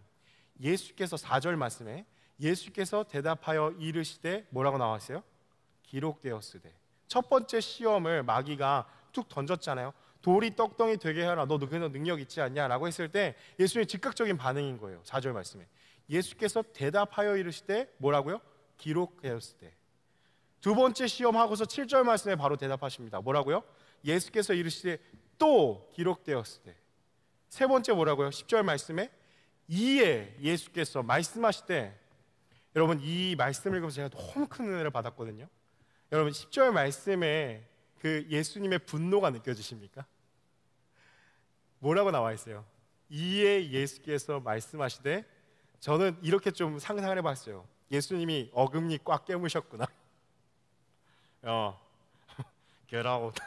[SPEAKER 1] 예수께서 4절 말씀에 예수께서 대답하여 이르시되 뭐라고 나왔어요? 기록되었으되. 첫 번째 시험을 마귀가 툭 던졌잖아요. 돌이 떡덩이 되게 하라. 너 그런 능력 있지 않냐? 라고 했을 때 예수님의 즉각적인 반응인 거예요. 4절 말씀에 예수께서 대답하여 이르시되 뭐라고요? 기록되었으되. 두 번째 시험하고서 7절 말씀에 바로 대답하십니다. 뭐라고요? 예수께서 이르시되 또 기록되었으되. 세 번째 뭐라고요? 10절 말씀에 이에 예수께서 말씀하시되. 여러분, 이 말씀을 읽으면서 제가 너무 큰 은혜를 받았거든요. 여러분, 10절 말씀에 그 예수님의 분노가 느껴지십니까? 뭐라고 나와 있어요? 이에 예수께서 말씀하시되. 저는 이렇게 좀 상상을 해봤어요. 예수님이 어금니 꽉 깨무셨구나. get out.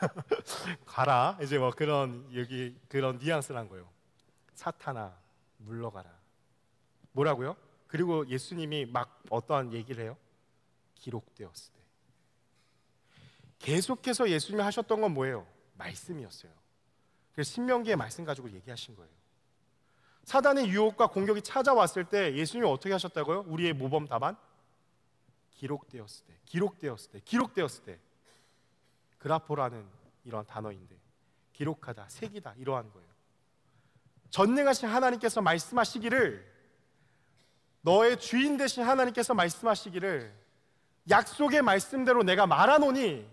[SPEAKER 1] 가라. 이제 뭐 그런 여기 그런 뉘앙스를 한 거예요. 사탄아 물러가라. 뭐라고요? 그리고 예수님이 막 어떠한 얘기를 해요? 기록되었으되. 계속해서 예수님이 하셨던 건 뭐예요? 말씀이었어요. 그래서 신명기의 말씀 가지고 얘기하신 거예요. 사단의 유혹과 공격이 찾아왔을 때 예수님이 어떻게 하셨다고요? 우리의 모범 답안? 기록되었으되, 기록되었으되, 기록되었으되. 그라포라는 이런 단어인데 기록하다, 새기다 이러한 거예요. 전능하신 하나님께서 말씀하시기를, 너의 주인 되신 하나님께서 말씀하시기를 약속의 말씀대로 내가 말하노니,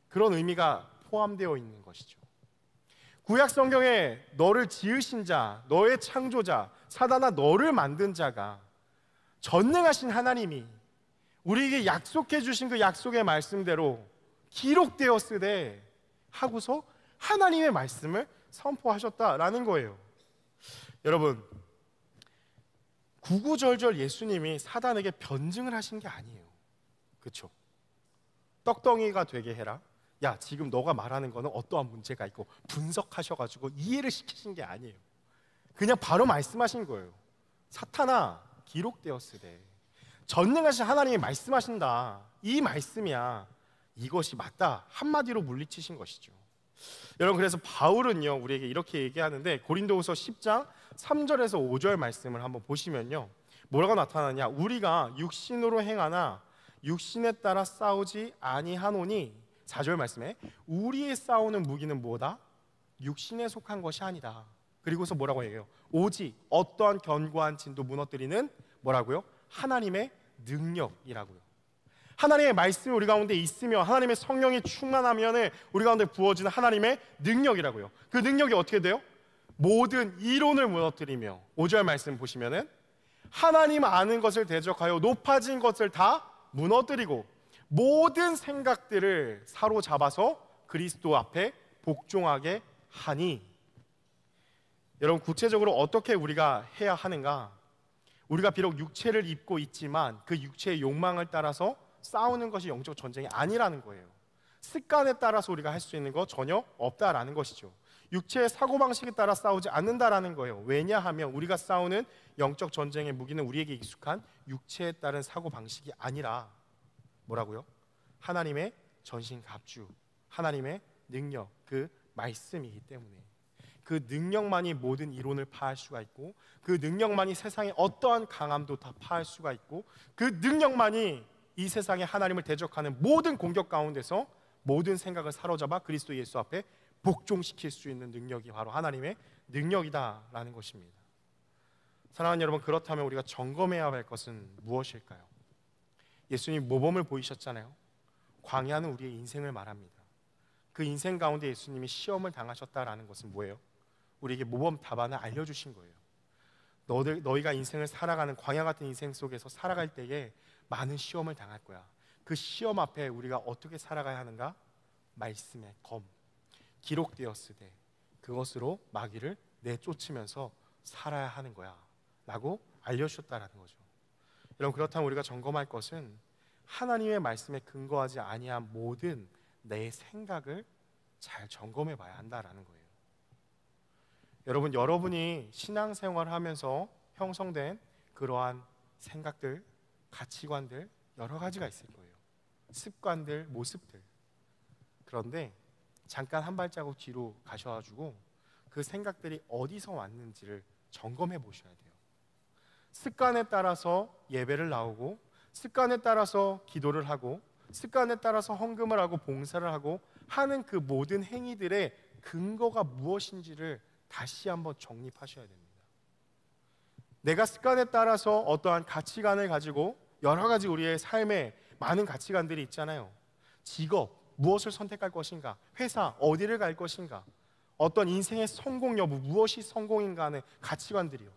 [SPEAKER 1] 그런 의미가 포함되어 있는 것이죠. 구약 성경에 너를 지으신 자, 너의 창조자, 사단아 너를 만든 자가 전능하신 하나님이 우리에게 약속해 주신 그 약속의 말씀대로 기록되었으되 하고서 하나님의 말씀을 선포하셨다라는 거예요. 여러분, 구구절절 예수님이 사단에게 변증을 하신 게 아니에요. 그렇죠? 떡덩이가 되게 해라. 야, 지금 너가 말하는 거는 어떠한 문제가 있고 분석하셔가지고 이해를 시키신 게 아니에요. 그냥 바로 말씀하신 거예요. 사탄아 기록되었으되. 전능하신 하나님이 말씀하신다. 이 말씀이야. 이것이 맞다. 한마디로 물리치신 것이죠. 여러분, 그래서 바울은요 우리에게 이렇게 얘기하는데, 고린도후서 10장 3절에서 5절 말씀을 한번 보시면요, 뭐라고 나타나냐? 우리가 육신으로 행하나 육신에 따라 싸우지 아니하노니. 4절 말씀에 우리의 싸우는 무기는 뭐다? 육신에 속한 것이 아니다. 그리고서 뭐라고 얘기해요? 오직 어떠한 견고한 진도 무너뜨리는 뭐라고요? 하나님의 능력이라고요. 하나님의 말씀이 우리 가운데 있으며 하나님의 성령이 충만하면 우리 가운데 부어지는 하나님의 능력이라고요. 그 능력이 어떻게 돼요? 모든 이론을 무너뜨리며, 5절 말씀 보시면은 하나님 아는 것을 대적하여 높아진 것을 다 무너뜨리고 모든 생각들을 사로잡아서 그리스도 앞에 복종하게 하니. 여러분, 구체적으로 어떻게 우리가 해야 하는가? 우리가 비록 육체를 입고 있지만 그 육체의 욕망을 따라서 싸우는 것이 영적 전쟁이 아니라는 거예요. 습관에 따라서 우리가 할 수 있는 거 전혀 없다라는 것이죠. 육체의 사고방식에 따라 싸우지 않는다라는 거예요. 왜냐하면 우리가 싸우는 영적 전쟁의 무기는 우리에게 익숙한 육체에 따른 사고방식이 아니라 뭐라고요? 하나님의 전신갑주, 하나님의 능력, 그 말씀이기 때문에 그 능력만이 모든 이론을 파할 수가 있고 그 능력만이 세상의 어떠한 강함도 다 파할 수가 있고 그 능력만이 이 세상에 하나님을 대적하는 모든 공격 가운데서 모든 생각을 사로잡아 그리스도 예수 앞에 복종시킬 수 있는 능력이 바로 하나님의 능력이다라는 것입니다. 사랑하는 여러분, 그렇다면 우리가 점검해야 할 것은 무엇일까요? 예수님 모범을 보이셨잖아요. 광야는 우리의 인생을 말합니다. 그 인생 가운데 예수님이 시험을 당하셨다라는 것은 뭐예요? 우리에게 모범 답안을 알려주신 거예요. 너희가 인생을 살아가는 광야 같은 인생 속에서 살아갈 때에 많은 시험을 당할 거야. 그 시험 앞에 우리가 어떻게 살아가야 하는가? 말씀의 검 기록되었으되 그것으로 마귀를 내쫓으면서 살아야 하는 거야 라고 알려주셨다라는 거죠. 여러분, 그렇다면 우리가 점검할 것은 하나님의 말씀에 근거하지 아니한 모든 내 생각을 잘 점검해 봐야 한다라는 거예요. 여러분, 여러분이 신앙생활을 하면서 형성된 그러한 생각들, 가치관들 여러 가지가 있을 거예요. 습관들, 모습들. 그런데 잠깐 한 발자국 뒤로 가셔가지고 그 생각들이 어디서 왔는지를 점검해 보셔야 돼요. 습관에 따라서 예배를 나오고 습관에 따라서 기도를 하고 습관에 따라서 헌금을 하고 봉사를 하고 하는 그 모든 행위들의 근거가 무엇인지를 다시 한번 정립하셔야 됩니다. 내가 습관에 따라서 어떠한 가치관을 가지고 여러 가지 우리의 삶에 많은 가치관들이 있잖아요. 직업, 무엇을 선택할 것인가? 회사, 어디를 갈 것인가? 어떤 인생의 성공 여부, 무엇이 성공인가 하는 가치관들이요.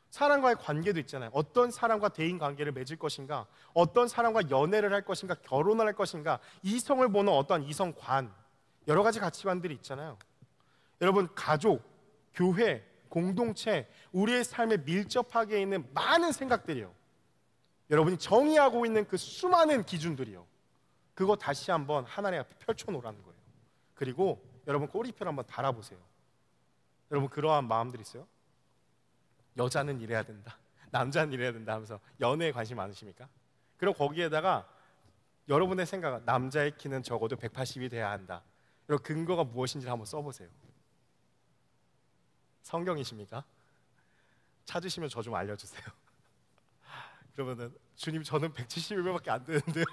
[SPEAKER 1] 사람과의 관계도 있잖아요. 어떤 사람과 대인 관계를 맺을 것인가? 어떤 사람과 연애를 할 것인가? 결혼을 할 것인가? 이성을 보는 어떠한 이성관, 여러 가지 가치관들이 있잖아요. 여러분, 가족, 교회, 공동체, 우리의 삶에 밀접하게 있는 많은 생각들이요. 여러분이 정의하고 있는 그 수많은 기준들이요. 그거 다시 한번 하나님 앞에 펼쳐놓으라는 거예요. 그리고 여러분 꼬리표를 한번 달아보세요. 여러분, 그러한 마음들 있어요? 여자는 이래야 된다, 남자는 이래야 된다 하면서 연애에 관심 많으십니까? 그럼 거기에다가 여러분의 생각은 남자의 키는 적어도 180이 돼야 한다. 여러분, 근거가 무엇인지를 한번 써보세요. 성경이십니까? 찾으시면 저 좀 알려주세요. 그러면은 주님, 저는 170일밖에 안 되는데요.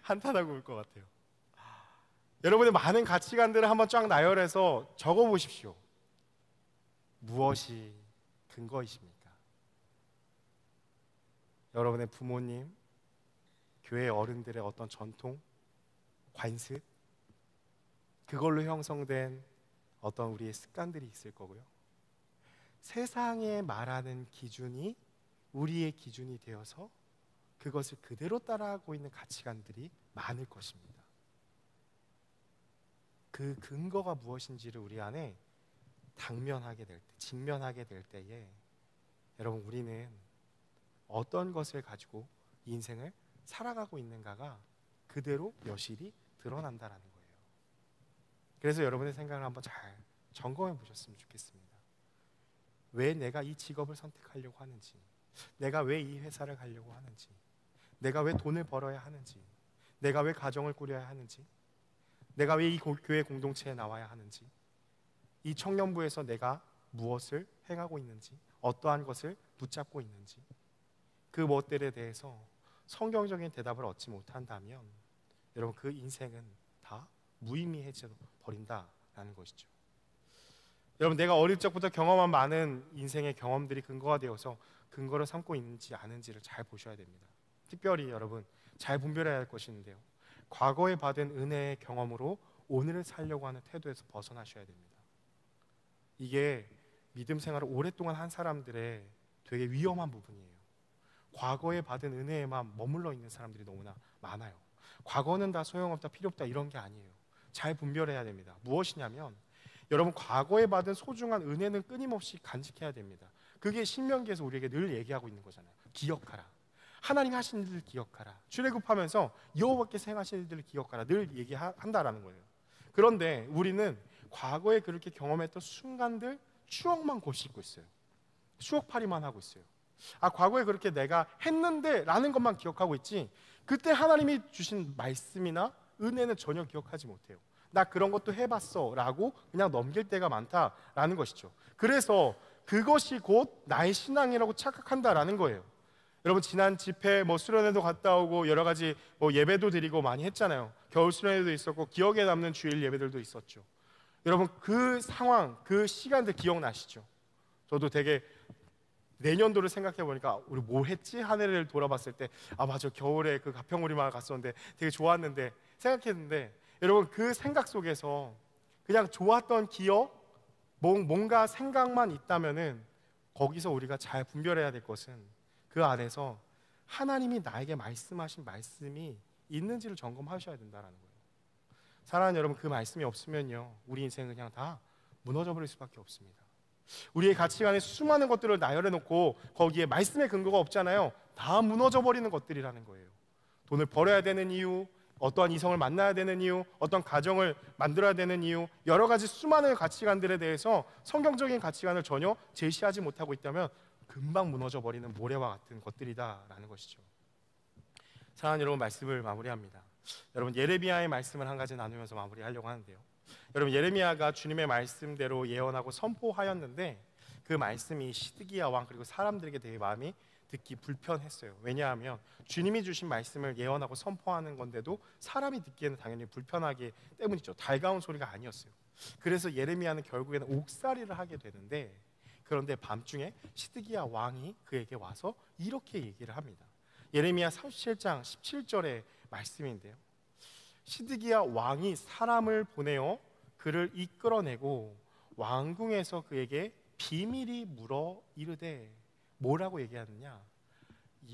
[SPEAKER 1] 한탄하고 올 것 같아요. 여러분의 많은 가치관들을 한번 쫙 나열해서 적어보십시오. 무엇이 근거이십니까? 여러분의 부모님, 교회 어른들의 어떤 전통, 관습, 그걸로 형성된 어떤 우리의 습관들이 있을 거고요. 세상에 말하는 기준이 우리의 기준이 되어서 그것을 그대로 따라하고 있는 가치관들이 많을 것입니다. 그 근거가 무엇인지를 우리 안에 당면하게 될 때, 직면하게 될 때에 여러분, 우리는 어떤 것을 가지고 인생을 살아가고 있는가가 그대로 여실히 드러난다라는 거예요. 그래서 여러분의 생각을 한번 잘 점검해 보셨으면 좋겠습니다. 왜 내가 이 직업을 선택하려고 하는지, 내가 왜 이 회사를 가려고 하는지, 내가 왜 돈을 벌어야 하는지, 내가 왜 가정을 꾸려야 하는지, 내가 왜 이 교회 공동체에 나와야 하는지, 이 청년부에서 내가 무엇을 행하고 있는지, 어떠한 것을 붙잡고 있는지, 그 무엇들에 대해서 성경적인 대답을 얻지 못한다면 여러분, 그 인생은 다 무의미해져 버린다라는 것이죠. 여러분, 내가 어릴 적부터 경험한 많은 인생의 경험들이 근거가 되어서 근거를 삼고 있는지 아는지를 잘 보셔야 됩니다. 특별히 여러분, 잘 분별해야 할 것이 있는데요, 과거에 받은 은혜의 경험으로 오늘을 살려고 하는 태도에서 벗어나셔야 됩니다. 이게 믿음 생활을 오랫동안 한 사람들의 되게 위험한 부분이에요. 과거에 받은 은혜에만 머물러 있는 사람들이 너무나 많아요. 과거는 다 소용없다, 필요없다 이런 게 아니에요. 잘 분별해야 됩니다. 무엇이냐면 여러분, 과거에 받은 소중한 은혜는 끊임없이 간직해야 됩니다. 그게 신명기에서 우리에게 늘 얘기하고 있는 거잖아요. 기억하라. 하나님 하신 일을 기억하라. 출애굽하면서 여호와께서 행하신 일들을 기억하라. 늘 얘기한다라는 거예요. 그런데 우리는 과거에 그렇게 경험했던 순간들, 추억만 곱씹고 있어요. 추억팔이만 하고 있어요. 과거에 그렇게 내가 했는데 라는 것만 기억하고 있지, 그때 하나님이 주신 말씀이나 은혜는 전혀 기억하지 못해요. 나 그런 것도 해봤어 라고 그냥 넘길 때가 많다라는 것이죠. 그래서 그것이 곧 나의 신앙이라고 착각한다라는 거예요. 여러분, 지난 집회 수련회도 갔다 오고 여러 가지 예배도 드리고 많이 했잖아요. 겨울 수련회도 있었고 기억에 남는 주일 예배들도 있었죠. 여러분, 그 상황, 그 시간들 기억나시죠? 저도 되게 내년도를 생각해 보니까 우리 뭐 했지? 한 해를 돌아봤을 때 맞아, 겨울에 그 가평우리 마을 갔었는데 되게 좋았는데 생각했는데, 여러분, 그 생각 속에서 그냥 좋았던 기억, 뭔가 생각만 있다면은 거기서 우리가 잘 분별해야 될 것은 그 안에서 하나님이 나에게 말씀하신 말씀이 있는지를 점검하셔야 된다는 거예요. 사랑하는 여러분, 그 말씀이 없으면요, 우리 인생은 그냥 다 무너져 버릴 수밖에 없습니다. 우리의 가치관에 수많은 것들을 나열해 놓고 거기에 말씀의 근거가 없잖아요. 다 무너져 버리는 것들이라는 거예요. 돈을 벌어야 되는 이유, 어떠한 이성을 만나야 되는 이유, 어떤 가정을 만들어야 되는 이유, 여러 가지 수많은 가치관들에 대해서 성경적인 가치관을 전혀 제시하지 못하고 있다면 금방 무너져 버리는 모래와 같은 것들이다라는 것이죠. 사랑하는 여러분, 말씀을 마무리합니다. 여러분, 예레미야의 말씀을 한 가지 나누면서 마무리하려고 하는데요. 여러분, 예레미야가 주님의 말씀대로 예언하고 선포하였는데 그 말씀이 시드기야 왕 그리고 사람들에게 되게 마음이 듣기 불편했어요. 왜냐하면 주님이 주신 말씀을 예언하고 선포하는 건데도 사람이 듣기에는 당연히 불편하기 때문이죠. 달가운 소리가 아니었어요. 그래서 예레미야는 결국에는 옥살이를 하게 되는데, 그런데 밤중에 시드기야 왕이 그에게 와서 이렇게 얘기를 합니다. 예레미야 37장 17절의 말씀인데요. 시드기야 왕이 사람을 보내어 그를 이끌어내고 왕궁에서 그에게 비밀이 물어 이르되, 뭐라고 얘기하느냐?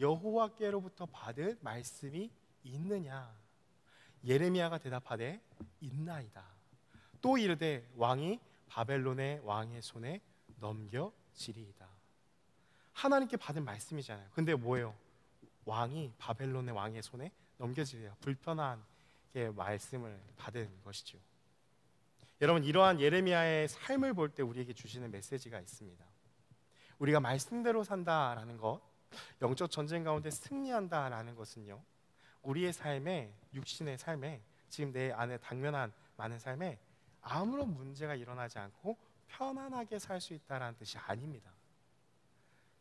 [SPEAKER 1] 여호와께로부터 받은 말씀이 있느냐? 예레미야가 대답하되 있나이다. 또 이르되 왕이 바벨론의 왕의 손에 넘겨지리이다. 하나님께 받은 말씀이잖아요. 근데 뭐예요? 왕이 바벨론의 왕의 손에 넘겨지리라. 불편한 말씀을 받은 것이죠. 여러분, 이러한 예레미야의 삶을 볼 때 우리에게 주시는 메시지가 있습니다. 우리가 말씀대로 산다라는 것, 영적 전쟁 가운데 승리한다라는 것은요, 우리의 삶에, 육신의 삶에, 지금 내 안에 당면한 많은 삶에 아무런 문제가 일어나지 않고 편안하게 살 수 있다라는 뜻이 아닙니다.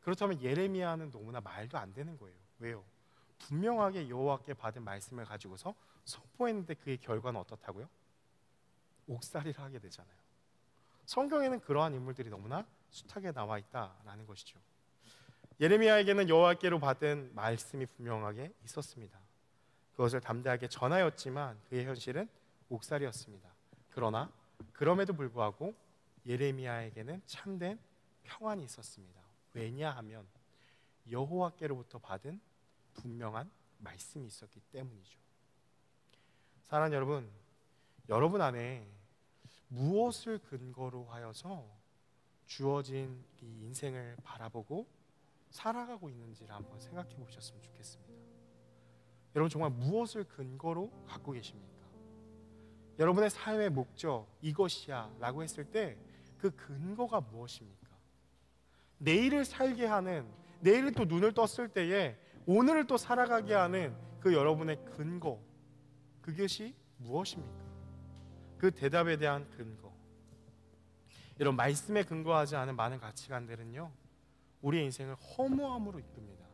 [SPEAKER 1] 그렇다면 예레미야는 너무나 말도 안 되는 거예요. 왜요? 분명하게 여호와께 받은 말씀을 가지고서 선포했는데 그의 결과는 어떻다고요? 옥살이를 하게 되잖아요. 성경에는 그러한 인물들이 너무나 숱하게 나와 있다라는 것이죠. 예레미야에게는 여호와께로 받은 말씀이 분명하게 있었습니다. 그것을 담대하게 전하였지만 그의 현실은 옥살이였습니다. 그러나 그럼에도 불구하고 예레미야에게는 참된 평안이 있었습니다. 왜냐하면 여호와께로부터 받은 분명한 말씀이 있었기 때문이죠. 사랑하는 여러분, 여러분 안에 무엇을 근거로 하여서 주어진 이 인생을 바라보고 살아가고 있는지를 한번 생각해 보셨으면 좋겠습니다. 여러분, 정말 무엇을 근거로 갖고 계십니까? 여러분의 삶의 목적 이것이야 라고 했을 때 그 근거가 무엇입니까? 내일을 살게 하는, 내일을 또 눈을 떴을 때에 오늘을 또 살아가게 하는 그 여러분의 근거, 그것이 무엇입니까? 그 대답에 대한 근거. 이런 말씀에 근거하지 않은 많은 가치관들은요, 우리의 인생을 허무함으로 이끕니다.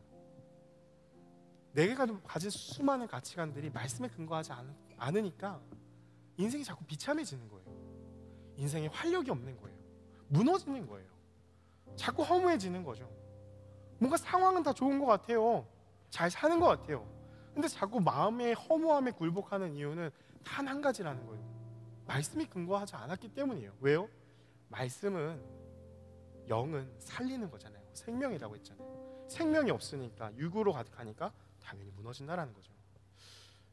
[SPEAKER 1] 내가 가진 수많은 가치관들이 말씀에 근거하지 않으니까 인생이 자꾸 비참해지는 거예요. 인생에 활력이 없는 거예요. 무너지는 거예요. 자꾸 허무해지는 거죠. 뭔가 상황은 다 좋은 것 같아요. 잘 사는 것 같아요. 근데 자꾸 마음의 허무함에 굴복하는 이유는 단 한 가지라는 거예요. 말씀이 근거하지 않았기 때문이에요. 왜요? 말씀은, 영은 살리는 거잖아요. 생명이라고 했잖아요. 생명이 없으니까, 육으로 가득하니까 당연히 무너진다라는 거죠.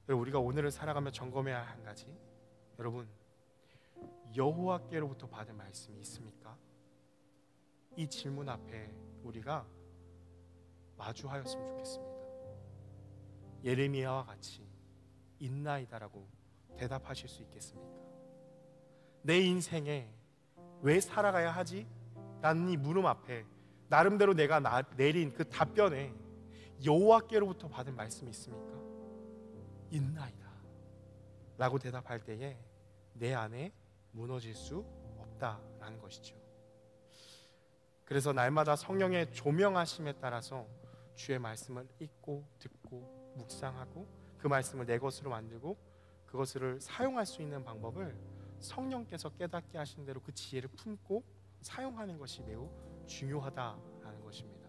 [SPEAKER 1] 여러분, 우리가 오늘을 살아가며 점검해야 할 한 가지, 여러분, 여호와께로부터 받은 말씀이 있습니까? 이 질문 앞에 우리가 마주하였으면 좋겠습니다. 예레미야와 같이 있나이다라고 대답하실 수 있겠습니까? 내 인생에 왜 살아가야 하지? 라는 이 물음 앞에 나름대로 내가 내린 그 답변에 여호와께로부터 받은 말씀이 있습니까? 있나이다 라고 대답할 때에 내 안에 무너질 수 없다라는 것이죠. 그래서 날마다 성령의 조명하심에 따라서 주의 말씀을 읽고 듣고 묵상하고 그 말씀을 내 것으로 만들고 그것을 사용할 수 있는 방법을 성령께서 깨닫게 하신 대로 그 지혜를 품고 사용하는 것이 매우 중요하다라는 것입니다.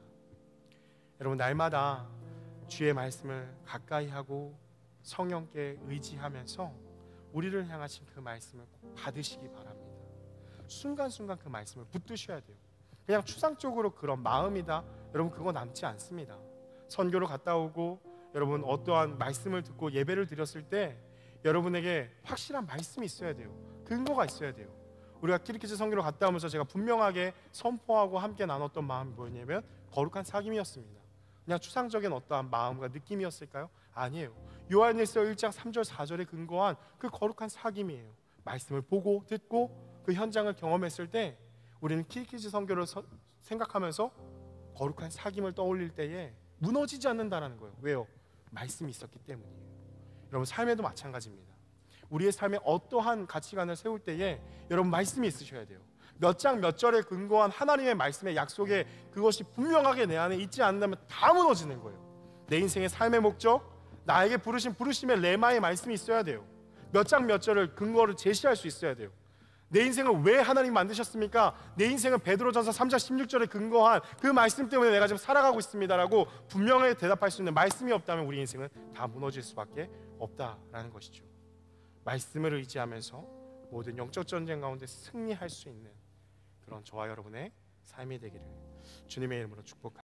[SPEAKER 1] 여러분, 날마다 주의 말씀을 가까이 하고 성령께 의지하면서 우리를 향하신 그 말씀을 꼭 받으시기 바랍니다. 순간순간 그 말씀을 붙드셔야 돼요. 그냥 추상적으로 그런 마음이다, 여러분, 그거 남지 않습니다. 선교를 갔다 오고 여러분 어떠한 말씀을 듣고 예배를 드렸을 때 여러분에게 확실한 말씀이 있어야 돼요. 근거가 있어야 돼요. 우리가 키르기즈 선교를 갔다 오면서 제가 분명하게 선포하고 함께 나눴던 마음이 뭐였냐면 거룩한 사귐이었습니다. 그냥 추상적인 어떠한 마음과 느낌이었을까요? 아니에요. 요한일서 1장 3절 4절에 근거한 그 거룩한 사귐이에요. 말씀을 보고 듣고 그 현장을 경험했을 때 우리는 키르기즈 선교를 생각하면서 거룩한 사귐을 떠올릴 때에 무너지지 않는다는 거예요. 왜요? 말씀이 있었기 때문이에요. 여러분, 삶에도 마찬가지입니다. 우리의 삶에 어떠한 가치관을 세울 때에 여러분 말씀이 있으셔야 돼요. 몇 장 몇 절에 근거한 하나님의 말씀의 약속에 그것이 분명하게 내 안에 있지 않는다면 다 무너지는 거예요. 내 인생의 삶의 목적, 나에게 부르신 부르심의 레마의 말씀이 있어야 돼요. 몇 장 몇 절을 근거를 제시할 수 있어야 돼요. 내 인생을 왜 하나님 만드셨습니까? 내 인생은 베드로전서 3장 16절에 근거한 그 말씀 때문에 내가 지금 살아가고 있습니다라고 분명하게 대답할 수 있는 말씀이 없다면 우리 인생은 다 무너질 수밖에 없다라는 것이죠. 말씀을 의지하면서 모든 영적 전쟁 가운데 승리할 수 있는 그런 저와 여러분의 삶이 되기를 주님의 이름으로 축복합니다.